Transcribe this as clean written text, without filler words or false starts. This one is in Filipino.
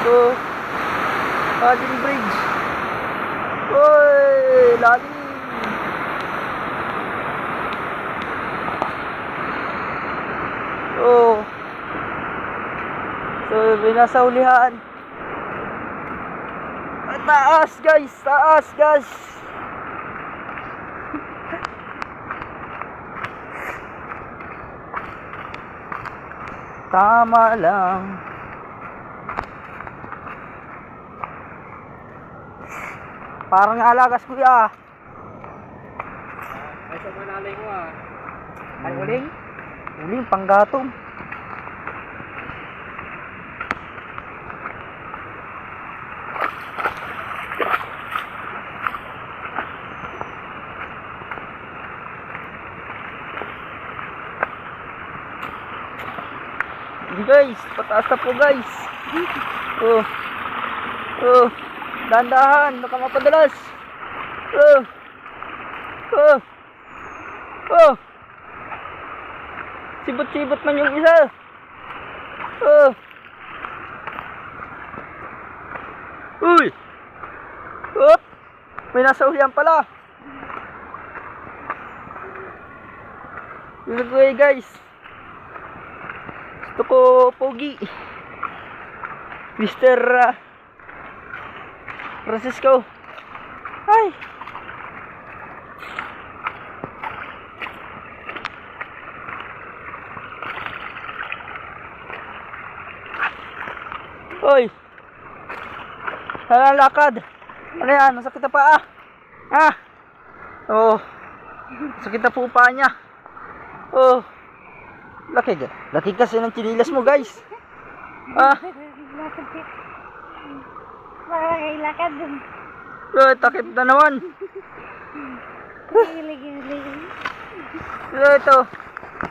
Oh, lalim bridge. Uy, lalim. Oh. So, may nasa ulihan. Taas guys, taas guys. Tama lang. Parang alagas kuya. Ay, sa manalay mo ah. Ay, uling? Uling, panggatong. Guys, pataas na po guys. Oh. Oh. Dahan-dahan, baka mapadalas. Oh. Oh. Oh. Sibot-sibot man yung isa. Oh. Uy. Oh. May nasa ulihan pala. Yun guys. Gusto ko pogi. Mr. Francisco. Ay. Oy. Lakad. Ano yan? Nasakit na paa. Ah. Oh. Sakit na po paa niya. Oh. Laki ka. Laki kasi ng chinilas mo guys. Ah. Lakad dun. Oh, takip na naman. Hilig. Ito.